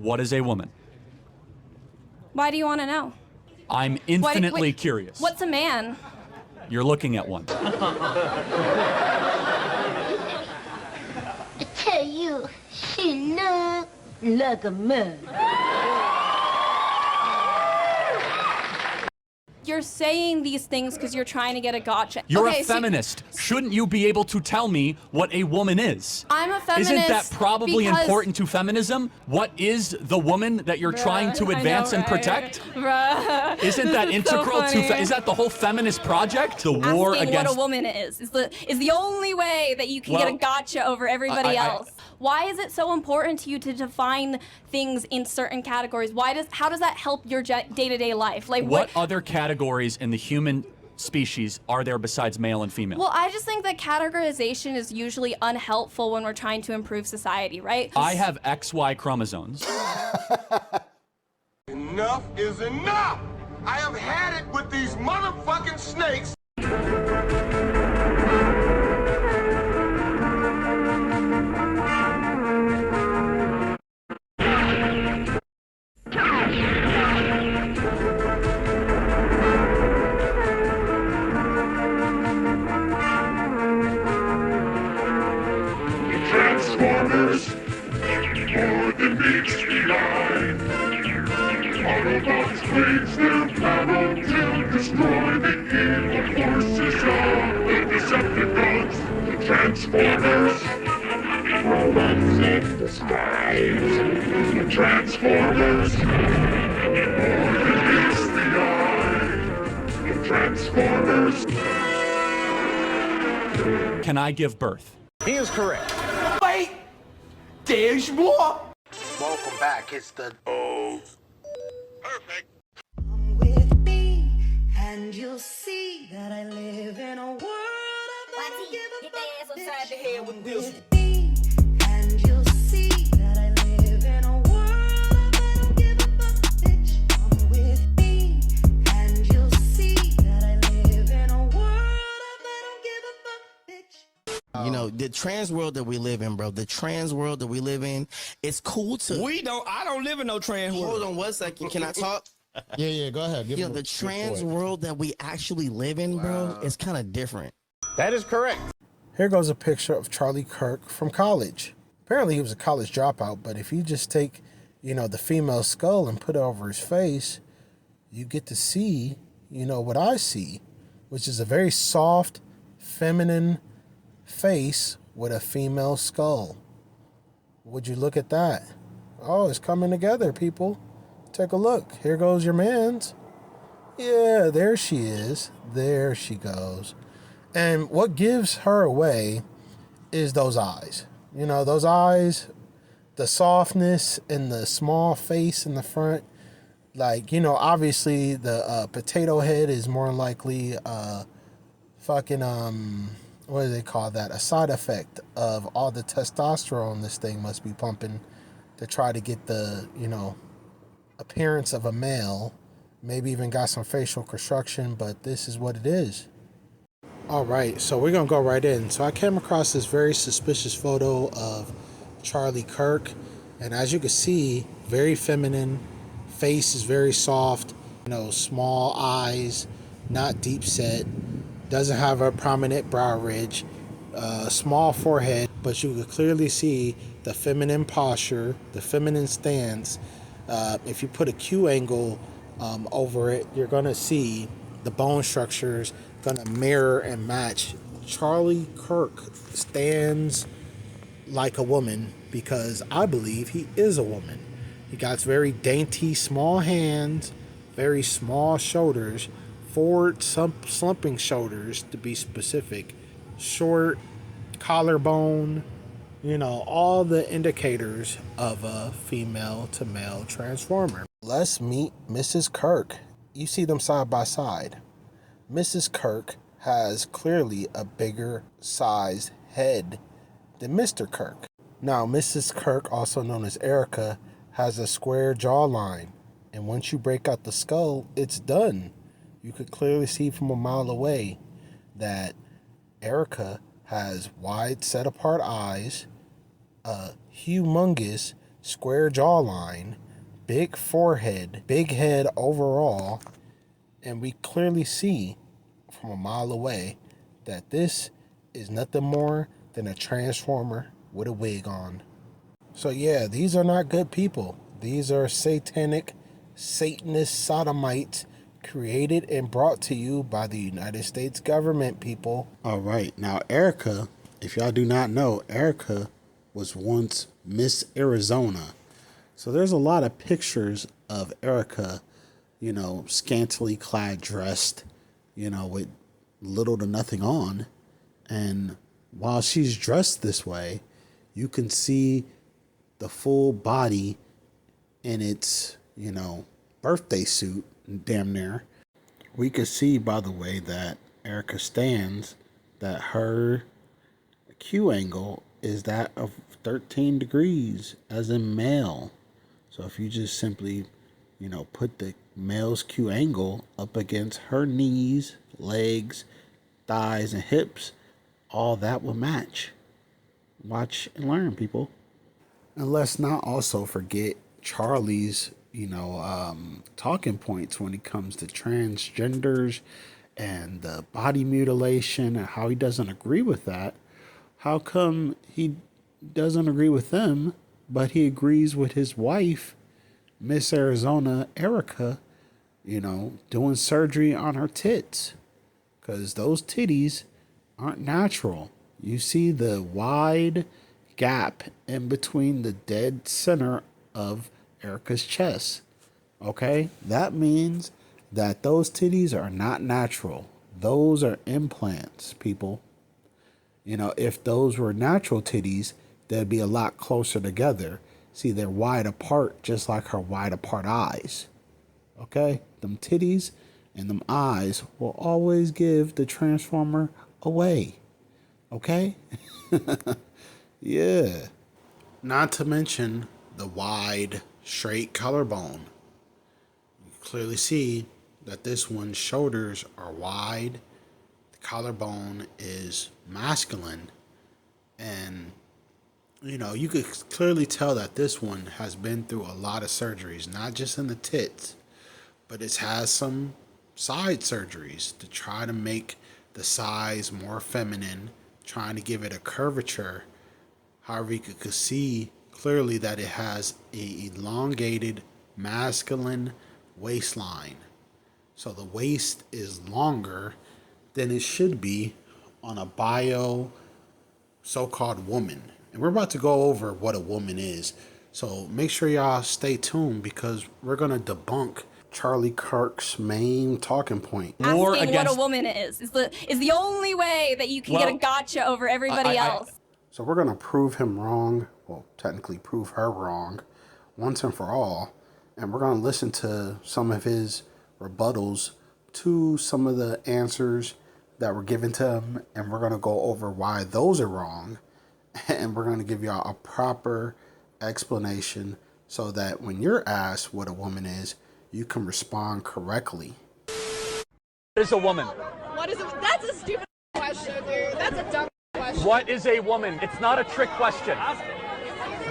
What is a woman? Why do you want to know? I'm infinitely curious. What's a man? You're looking at one. I tell you, she look like a man. You're saying these things because you're trying to get a gotcha. You're okay, a feminist. Shouldn't you be able to tell me what a woman is? I'm a feminist. Isn't that probably important to feminism? What is the woman that you're trying to advance and protect? Bruh. Isn't that integral to? Is that the whole feminist project? The war Asking against what a woman is the only way that you can get a gotcha over everybody else. Why is it so important to you to define things in certain categories? How does that help your day-to-day life? Like what other categories in the human species are there besides male and female? Well, I just think that categorization is usually unhelpful when we're trying to improve society, right? I have XY chromosomes. Enough is enough! I have had it with these motherfucking snakes! Transformers, more than meets the eye. Autobots wage their battle to destroy the evil forces of the Decepticons. The Transformers, robots in disguise. The Transformers, more than meets the eye. The Transformers. Can I give birth? He is correct. Wait! There's more! Welcome back. It's the... Oh. Perfect. Come with me, and you'll see that I live in a world of don't give a fuck. Upside the head with this. With me, and you'll see that I live in a world of don't give a fuck, bitch. Come with me, and you'll see that I live in a world of don't give a fuck, bitch. You know, the trans world that we live in, bro, the trans world that we live in, it's cool to... I don't live in no trans world. Hold on 1 second. Can I talk? Yeah, go ahead. You know, the trans world that we actually live in, bro, is kind of different. That is correct. Here goes a picture of Charlie Kirk from college. Apparently he was a college dropout, but if you just take, you know, the female skull and put it over his face, you get to see, you know, what I see, which is a very soft, feminine face with a female skull. Would you look at that? Oh, it's coming together, people. Take a look. Here goes your man's. Yeah, there she is. There she goes. And what gives her away is those eyes. You know, those eyes, the softness and the small face in the front. Like, you know, obviously the potato head is more likely fucking, what do they call that? A side effect of all the testosterone this thing must be pumping to try to get the, you know, appearance of a male. Maybe even got some facial construction, but this is what it is. All right, so we're going to go right in. So I came across this very suspicious photo of Charlie Kirk. And as you can see, very feminine. Face is very soft. You know, small eyes, not deep set. Doesn't have a prominent brow ridge. Small forehead. But you can clearly see the feminine posture, the feminine stance. If you put a Q angle over it, you're going to see the bone structures going to mirror and match. Charlie Kirk stands like a woman because I believe he is a woman. He got very dainty, small hands, very small shoulders, forward slumping shoulders to be specific, short collarbone, you know, all the indicators of a female to male transformer. Let's meet Mrs. Kirk. You see them side by side. Mrs. Kirk has clearly a bigger sized head than Mr. Kirk. Now, Mrs. Kirk, also known as Erica, has a square jawline. And once you break out the skull, it's done. You could clearly see from a mile away that Erica has wide set apart eyes, a humongous square jawline, big forehead, big head overall, and we clearly see from a mile away that this is nothing more than a transformer with a wig on. So yeah, these are not good people. These are satanic, Satanist sodomites created and brought to you by the United States government, people. All right. Now, Erica, if y'all do not know, Erica was once Miss Arizona. So there's a lot of pictures of Erica, you know, scantily clad, dressed, you know, with little to nothing on. And while she's dressed this way, you can see the full body in its, you know, birthday suit, damn near. We could see, by the way, that Erica stands, that her Q angle is that of 13 degrees, as in male. So if you just simply, you know, put the male's Q angle up against her knees, legs, thighs, and hips, all that will match. Watch and learn, people. And let's not also forget Charlie's, you know, talking points when it comes to transgenders and the body mutilation and how he doesn't agree with that. How come he doesn't agree with them, but he agrees with his wife, Miss Arizona Erica, you know, doing surgery on her tits? Because those titties aren't natural. You see the wide gap in between the dead center of Erica's chest. Okay? That means that those titties are not natural. Those are implants, people. You know, if those were natural titties, they'd be a lot closer together. See, they're wide apart, just like her wide apart eyes. Okay? Them titties and them eyes will always give the transformer away. Okay? Yeah. Not to mention the wide, straight collarbone. You clearly see that this one's shoulders are wide. The collarbone is masculine. And, you know, you could clearly tell that this one has been through a lot of surgeries, not just in the tits, but it has some side surgeries to try to make the size more feminine, trying to give it a curvature. However, you could see clearly that it has a elongated masculine waistline. So the waist is longer than it should be on a bio so-called woman. And we're about to go over what a woman is. So make sure y'all stay tuned, because we're going to debunk Charlie Kirk's main talking point. Asking what a woman is the only way that you can get a gotcha over everybody else. So we're going to prove him wrong. Well, technically prove her wrong once and for all. And we're going to listen to some of his rebuttals to some of the answers that were given to him. And we're going to go over why those are wrong. And we're going to give y'all a proper explanation so that when you're asked what a woman is, you can respond correctly. What is a woman? What is it? That's a stupid question, dude. That's a dumb question. What is a woman? It's not a trick question.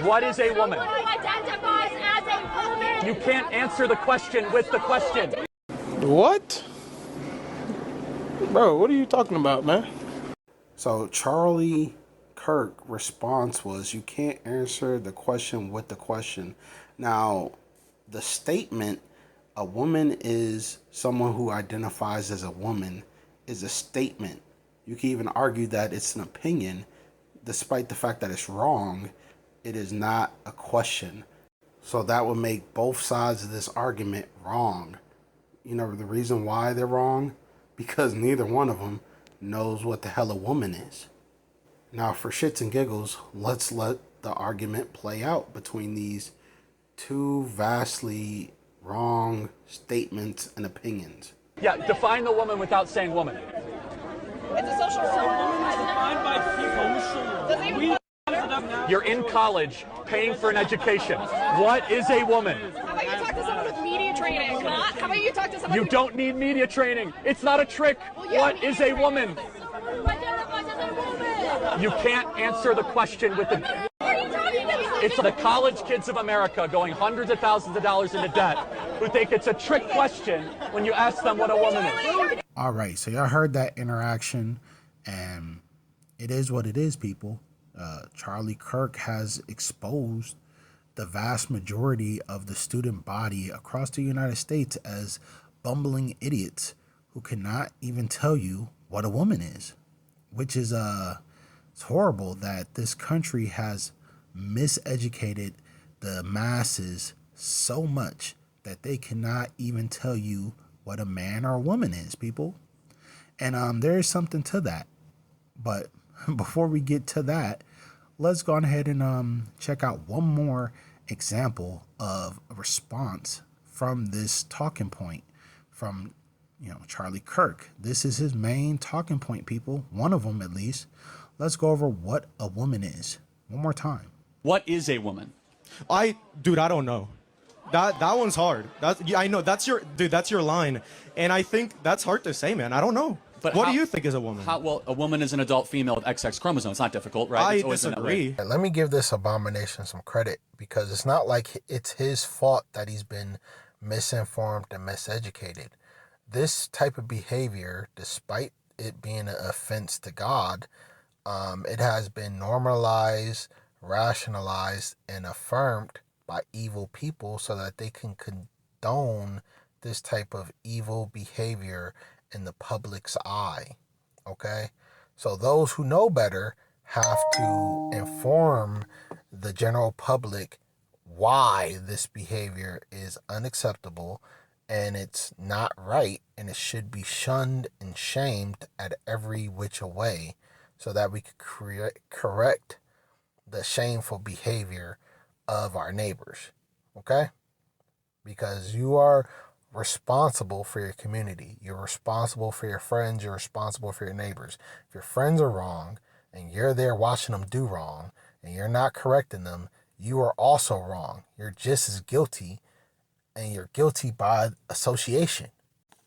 What is a woman? Who identifies as a woman? You can't answer the question with the question. What? Bro, what are you talking about, man? So Charlie Kirk response was, you can't answer the question with the question. Now, the statement, a woman is someone who identifies as a woman, is a statement. You can even argue that it's an opinion. Despite the fact that it's wrong, it is not a question. So that would make both sides of this argument wrong. You know the reason why they're wrong? Because neither one of them knows what the hell a woman is. Now, for shits and giggles, let's let the argument play out between these two vastly wrong statements and opinions. Yeah, define the woman without saying woman. It's a social defined by social. You're in college, paying for an education. What is a woman? How about you talk to someone with media training? How about you talk to someone? You don't need media training. It's not a trick. What is a woman? Who identifies as a woman? You can't answer the question with the... What are you talking about? It's the college kids of America going hundreds of thousands of dollars into debt who think it's a trick question when you ask them what a woman is. All right, so y'all heard that interaction, and it is what it is, people. Charlie Kirk has exposed the vast majority of the student body across the United States as bumbling idiots who cannot even tell you what a woman is, which is it's horrible that this country has miseducated the masses so much that they cannot even tell you what a man or a woman is, people. And there is something to that. But before we get to that, let's go ahead and check out one more example of a response from this talking point from, Charlie Kirk. This is his main talking point, people. One of them, at least. Let's go over what a woman is one more time. What is a woman? Dude, I don't know. That one's hard. I know that's your line, and I think that's hard to say, man. I don't know. But what do you think is a woman? Well, a woman is an adult female with XX chromosomes. It's not difficult, right? I disagree. Let me give this abomination some credit, because it's not like it's his fault that he's been misinformed and miseducated. This type of behavior, despite it being an offense to God, it has been normalized, rationalized, and affirmed by evil people so that they can condone this type of evil behavior in the public's eye. Okay? So those who know better have to inform the general public why this behavior is unacceptable and it's not right, and it should be shunned and shamed at every which way, so that we could correct the shameful behavior of our neighbors. Okay? Because you are responsible for your community. You're responsible for your friends. You're responsible for your neighbors. If your friends are wrong and you're there watching them do wrong and you're not correcting them, you are also wrong. You're just as guilty, and you're guilty by association.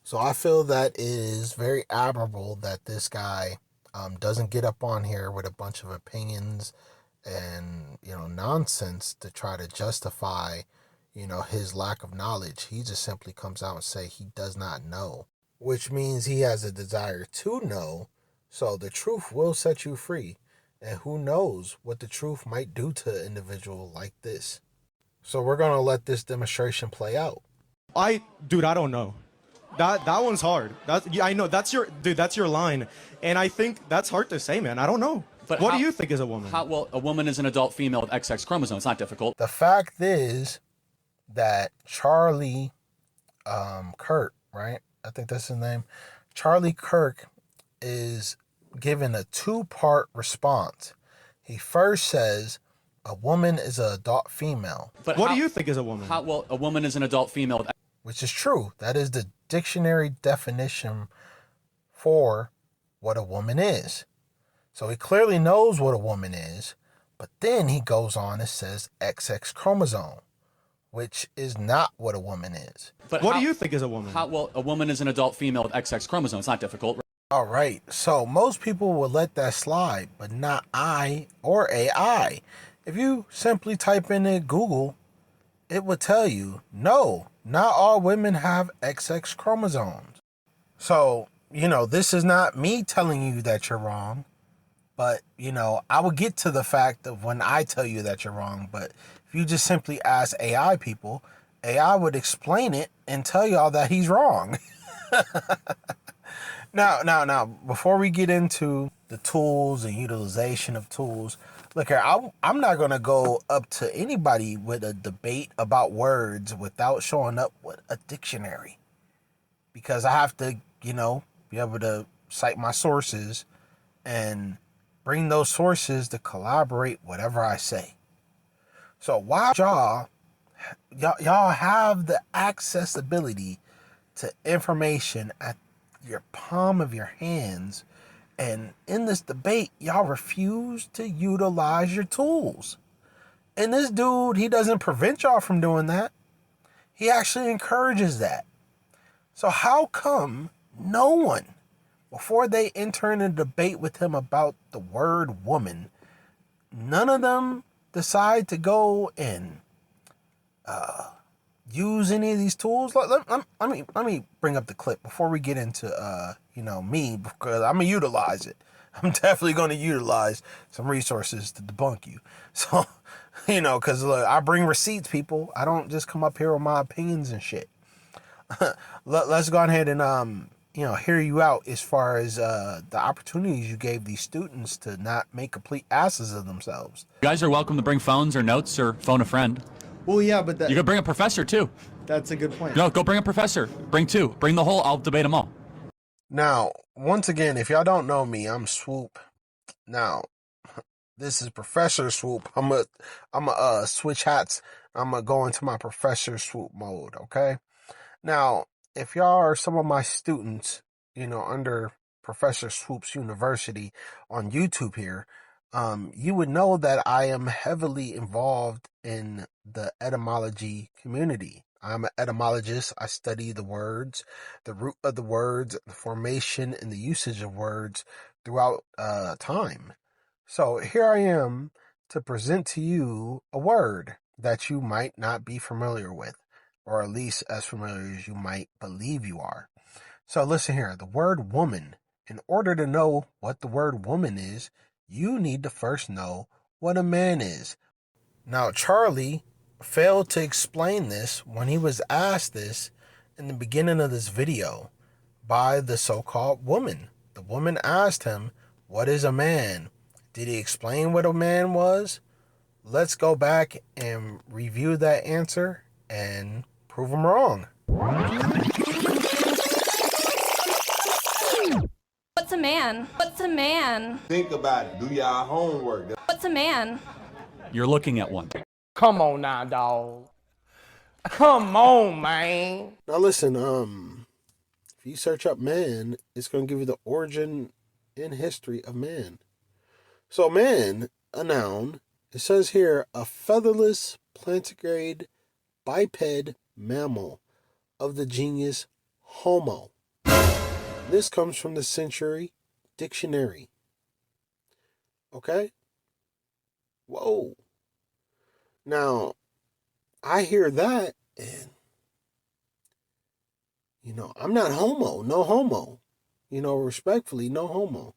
So I feel that it is very admirable that this guy doesn't get up on here with a bunch of opinions and nonsense to try to justify his lack of knowledge. He just simply comes out and say he does not know, which means he has a desire to know. So the truth will set you free, and who knows what the truth might do to an individual like this. So we're gonna let this demonstration play out. Dude, I don't know. That one's hard. I know that's your line, and I think that's hard to say, man. I don't know. But what do you think is a woman? Well, a woman is an adult female with XX chromosomes. It's not difficult. The fact is that Charlie Kirk, right? I think that's his name. Charlie Kirk is given a two-part response. He first says a woman is an adult female. But what do you think is a woman? Well, a woman is an adult female with... Which is true. That is the dictionary definition for what a woman is. So he clearly knows what a woman is, but then he goes on and says XX chromosome, which is not what a woman is. But what do you think is a woman? Well, a woman is an adult female with XX chromosomes. It's not difficult. All right. So most people will let that slide, but not I or AI. If you simply type in Google, it will tell you, no, not all women have XX chromosomes. So, this is not me telling you that you're wrong, but, I will get to the fact of when I tell you that you're wrong. But if you just simply ask AI people, AI would explain it and tell y'all that he's wrong. Now, before we get into the tools and utilization of tools, look here, I'm not going to go up to anybody with a debate about words without showing up with a dictionary. Because I have to, be able to cite my sources and bring those sources to collaborate whatever I say. So while y'all have the accessibility to information at your palm of your hands, and in this debate, y'all refuse to utilize your tools. And this dude, he doesn't prevent y'all from doing that. He actually encourages that. So how come no one, before they enter in a debate with him about the word woman, none of them decide to go and use any of these tools, let me bring up the clip before we get into me, because I'm gonna utilize it. I'm definitely going to utilize some resources to debunk you. So, because look, I bring receipts, people. I don't just come up here with my opinions and shit. Let's go ahead and hear you out as far as the opportunities you gave these students to not make complete asses of themselves. You guys are welcome to bring phones or notes or phone a friend. Well, yeah, but You could bring a professor too. That's a good point. No, go bring a professor. Bring two. Bring the whole. I'll debate them all. Now, once again, if y'all don't know me, I'm Swoop. Now, this is Professor Swoop. I'm a switch hats. I'm gonna go into my Professor Swoop mode. Okay. Now, if y'all are some of my students, under Professor Swoop's University on YouTube here, you would know that I am heavily involved in the etymology community. I'm an etymologist. I study the words, the root of the words, the formation and the usage of words throughout time. So here I am to present to you a word that you might not be familiar with, or at least as familiar as you might believe you are. So listen here, the word woman. In order to know what the word woman is, you need to first know what a man is. Now, Charlie failed to explain this when he was asked this in the beginning of this video by the so-called woman. The woman asked him, "What is a man?" Did he explain what a man was? Let's go back and review that answer and prove him wrong. What's a man? What's a man? Think about it. Do y'all homework. What's a man? You're looking at one. Come on now, dog. Come on, man. Now listen, if you search up man, it's going to give you the origin and history of man. So man, a noun, it says here, a featherless plantigrade biped mammal of the genus Homo. This comes from the Century Dictionary. Okay? Whoa. Now, I hear that, and, I'm not homo, no homo. Respectfully, no homo.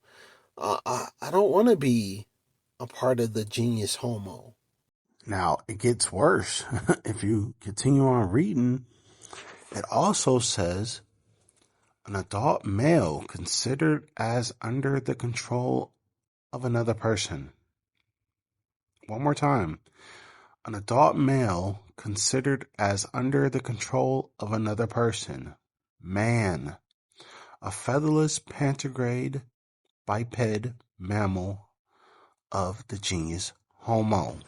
I don't want to be a part of the genius homo. Now, it gets worse. If you continue on reading, it also says an adult male considered as under the control of another person. One more time. An adult male considered as under the control of another person. Man. A featherless plantigrade biped mammal of the genus Homo.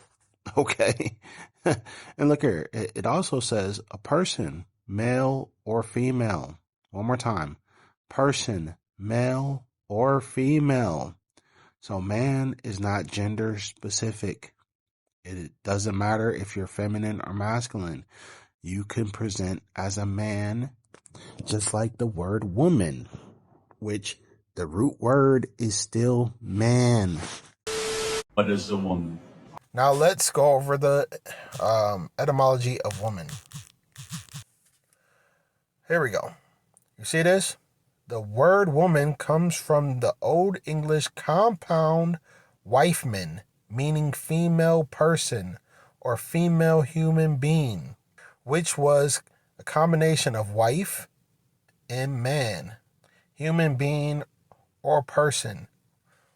Okay. And look here. It also says a person, male or female. One more time. Person, male or female. So man is not gender specific. It doesn't matter if you're feminine or masculine. You can present as a man, just like the word woman, which the root word is still man. What is a woman? Now let's go over the etymology of woman. Here we go. You see this? The word woman comes from the Old English compound wifeman, meaning female person or female human being, which was a combination of wife and man, human being or person,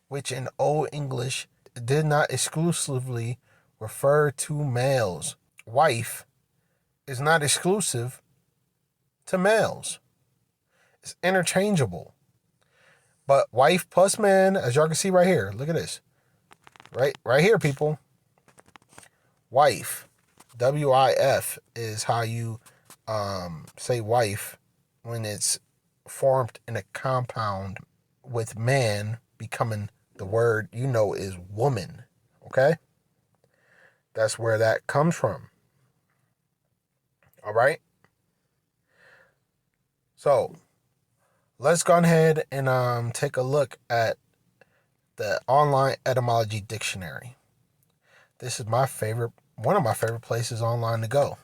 which in Old English did not exclusively refer to males. Wife is not exclusive to males. It's interchangeable. But wife plus man, as y'all can see right here, look at this. Right here, people. Wife, W-I-F, is how you say wife when it's formed in a compound with man becoming the word is woman. Okay? That's where that comes from. All right? So, let's go ahead and take a look at the online etymology dictionary. This is my favorite, one of my favorite places online to go.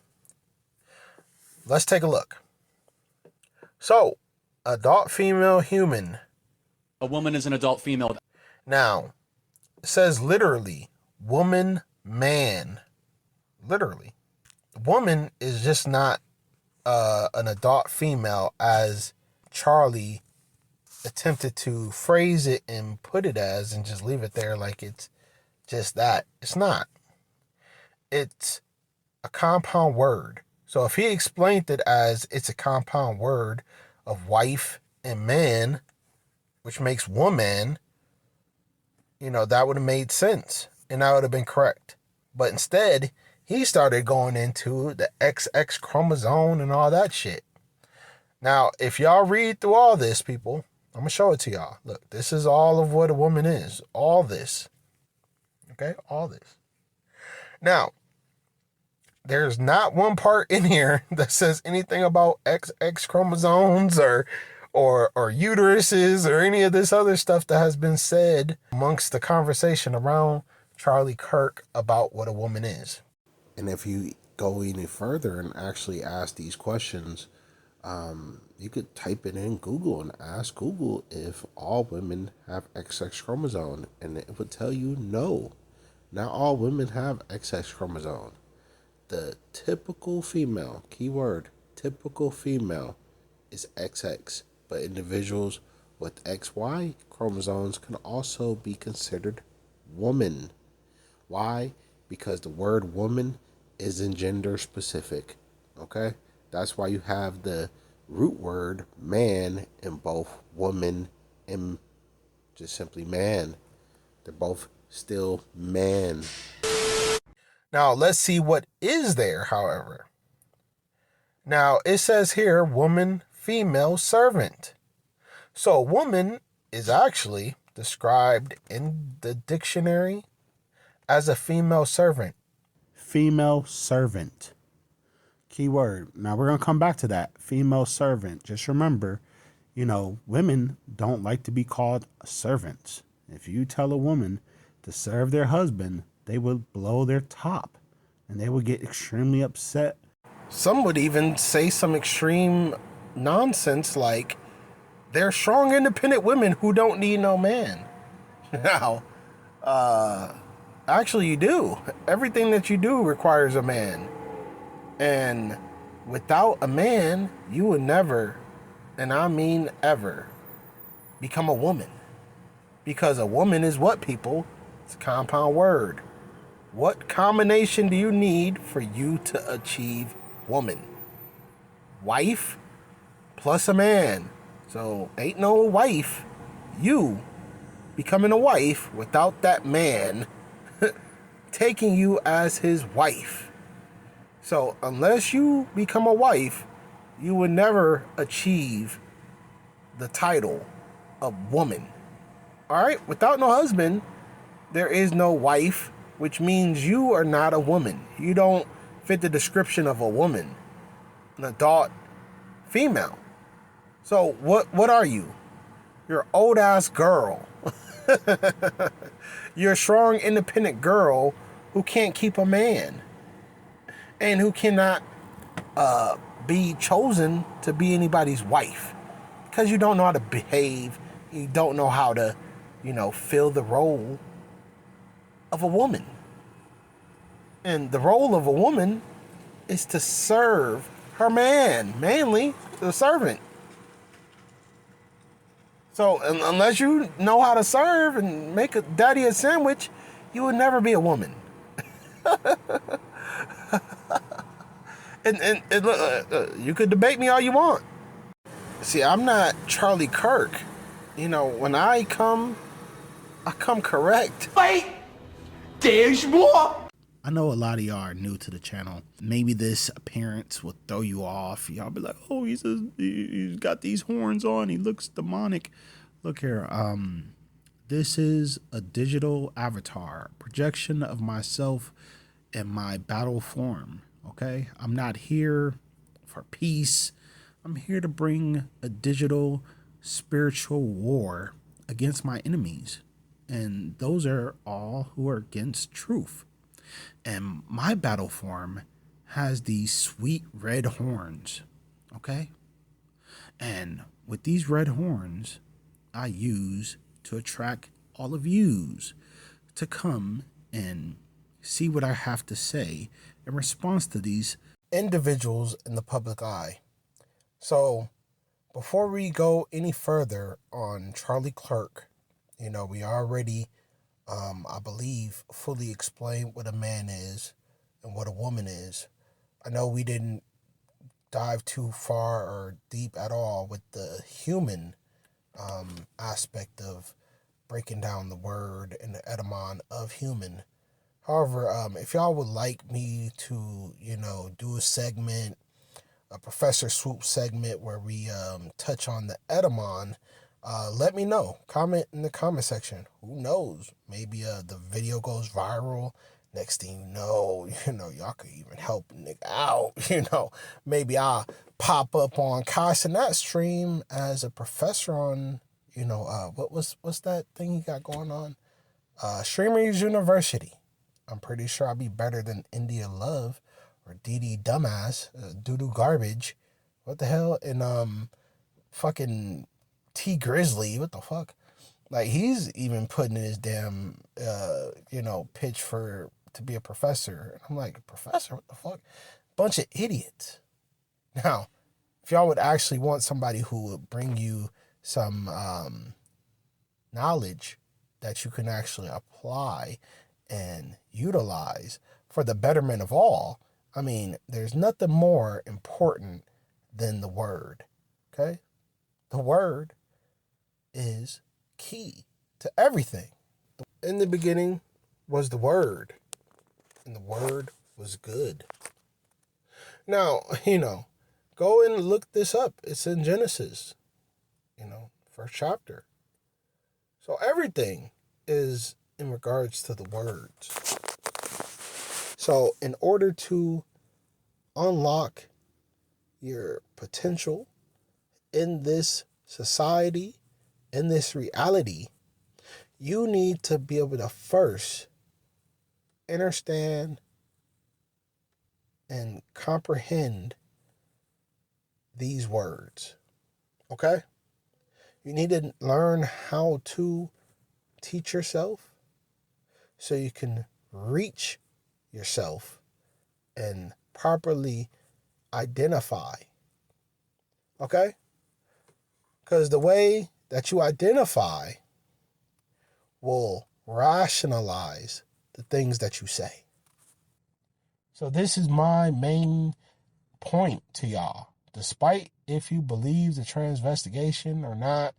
Let's take a look. So, adult female human. A woman is an adult female. Now, it says literally, woman, man. Literally. Woman is just not an adult female as Charlie attempted to phrase it and put it as and just leave it there like it's just that. It's not. It's a compound word. So if he explained it as it's a compound word of wife and man, which makes woman, that would have made sense and that would have been correct. But instead, he started going into the XX chromosome and all that shit. Now, if y'all read through all this, people, I'm going to show it to y'all. Look, this is all of what a woman is. All this. Okay? All this. Now, there's not one part in here that says anything about XX chromosomes or uteruses or any of this other stuff that has been said amongst the conversation around Charlie Kirk about what a woman is. And if you go any further and actually ask these questions, you could type it in Google and ask Google if all women have XX chromosome, and it would tell you no. Not all women have XX chromosome. The typical female, keyword, typical female is XX, but individuals with XY chromosomes can also be considered woman. Why? Because the word woman isn't gender specific. Okay? That's why you have the root word man in both woman and just simply man. They're both still man. Now, let's see what is there, however. Now, it says here, woman, female, servant. So, woman is actually described in the dictionary as a female servant. Female servant. Keyword. Now, we're going to come back to that. Female servant. Just remember, women don't like to be called servants. If you tell a woman to serve their husband, they would blow their top and they would get extremely upset. Some would even say some extreme nonsense like they're strong, independent women who don't need no man. Now, actually you do. Everything that you do requires a man. And without a man, you would never, and I mean ever, become a woman. Because a woman is what, people? It's a compound word. What combination do you need for you to achieve woman? Wife plus a man. So ain't no wife. You becoming a wife without that man taking you as his wife. So unless you become a wife, you will never achieve the title of woman. All right? Without no husband, there is no wife, which means you are not a woman. You don't fit the description of a woman, an adult female. So what are you? You're an old ass girl. You're a strong, independent girl who can't keep a man and who cannot be chosen to be anybody's wife because you don't know how to behave. You don't know how to, fill the role of a woman. And the role of a woman is to serve her man, mainly the servant. So unless you know how to serve and make a daddy a sandwich, you will never be a woman. and you could debate me all you want. See, I'm not Charlie Kirk. When I come correct. Wait, there's more. I know a lot of y'all are new to the channel. Maybe this appearance will throw you off. Y'all be like, oh, he's got these horns on. He looks demonic. Look here. This is a digital avatar, projection of myself in my battle form. Okay? I'm not here for peace. I'm here to bring a digital spiritual war against my enemies. And those are all who are against truth. And my battle form has these sweet red horns, okay? And with these red horns, I use to attract all of yous to come and see what I have to say in response to these individuals in the public eye. So before we go any further on Charlie Kirk, we already, I believe, fully explained what a man is and what a woman is. I know we didn't dive too far or deep at all with the human aspect of breaking down the word and the etymon of human. However, if y'all would like me to, do a segment, a Professor Swoop segment where we touch on the etymon, let me know. Comment in the comment section. Who knows? Maybe the video goes viral. Next thing you know, y'all could even help a nigga out. Maybe I'll pop up on Casanat stream as a professor on, what's that thing you got going on? Streamers University. I'm pretty sure I'll be better than India Love or Dee Dumbass, Doo-Doo Garbage. What the hell? And fucking T Grizzly. What the fuck? Like, he's even putting in his damn, pitch to be a professor. And I'm like, professor? What the fuck? Bunch of idiots. Now, if y'all would actually want somebody who would bring you some knowledge that you can actually apply and utilize for the betterment of all, I mean, there's nothing more important than the word, okay? The word is key to everything. In the beginning was the word, and the word was good. Now, go and look this up. It's in Genesis, first chapter. So everything is in regards to the words. So in order to unlock your potential in this society, in this reality, you need to be able to first understand and comprehend these words. Okay? You need to learn how to teach yourself so you can reach yourself and properly identify. Okay? Because the way that you identify will rationalize the things that you say. So this is my main point to y'all. Despite if you believe the transvestigation or not,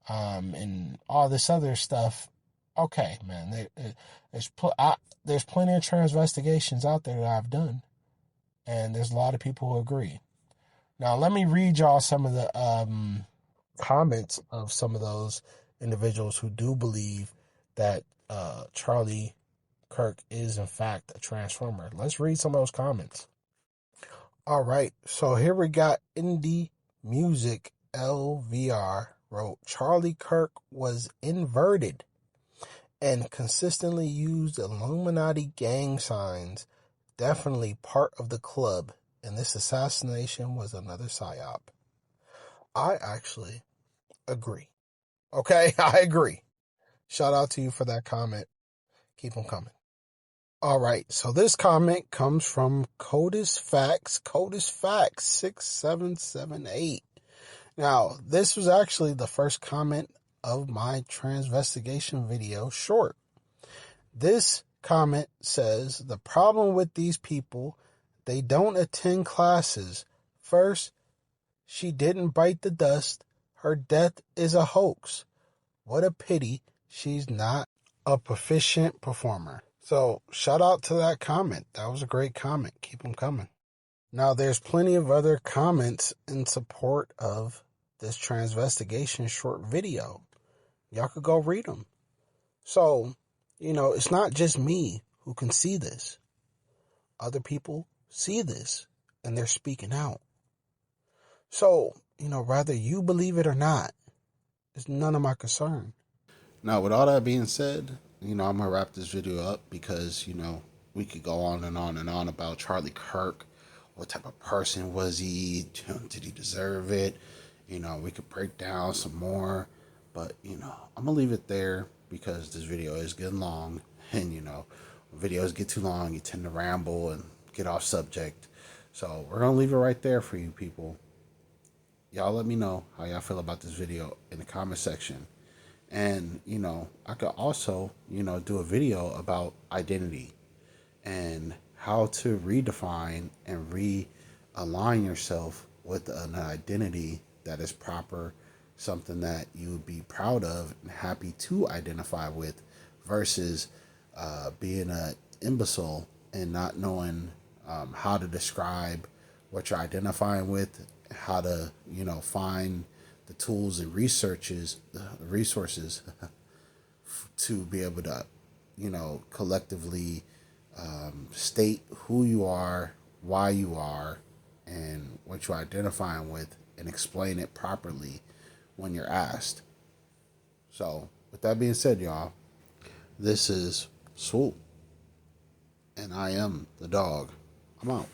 and all this other stuff, okay, man, there's plenty of transvestigations out there that I've done, and there's a lot of people who agree. Now, let me read y'all some of the comments of some of those individuals who do believe that Charlie Kirk is, in fact, a transformer. Let's read some of those comments. All right, so here we got Indie Music LVR wrote, Charlie Kirk was inverted and consistently used Illuminati gang signs, definitely part of the club, and this assassination was another psyop. I actually agree. Okay, I agree. Shout out to you for that comment. Keep them coming. All right, so this comment comes from Codis Facts 6778. Now, this was actually the first comment of my transvestigation video short. This comment says, the problem with these people, they don't attend classes. First, she didn't bite the dust. Her death is a hoax. What a pity she's not a proficient performer. So, shout out to that comment. That was a great comment. Keep them coming. Now, there's plenty of other comments in support of this transvestigation short video. Y'all could go read them. So, it's not just me who can see this. Other people see this, and they're speaking out. So, whether you believe it or not, it's none of my concern. Now, with all that being said, I'm going to wrap this video up because, we could go on and on and on about Charlie Kirk. What type of person was he? Did he deserve it? You know, we could break down some more, but you know, I'm gonna leave it there because this video is getting long, and you know, when videos get too long, you tend to ramble and get off subject. So we're gonna leave it right there for you people. Y'all let me know how y'all feel about this video in the comment section. And, you know, I could also, you know, do a video about identity and how to redefine and realign yourself with an identity that is proper, something that you would be proud of and happy to identify with, versus being an imbecile and not knowing how to describe what you're identifying with, how to, you know, find the tools and resources to be able to, you know, collectively state who you are, why you are, and what you're identifying with, and explain it properly when you're asked. So, with that being said, y'all, this is SWOOP, and I am the dog. I'm out.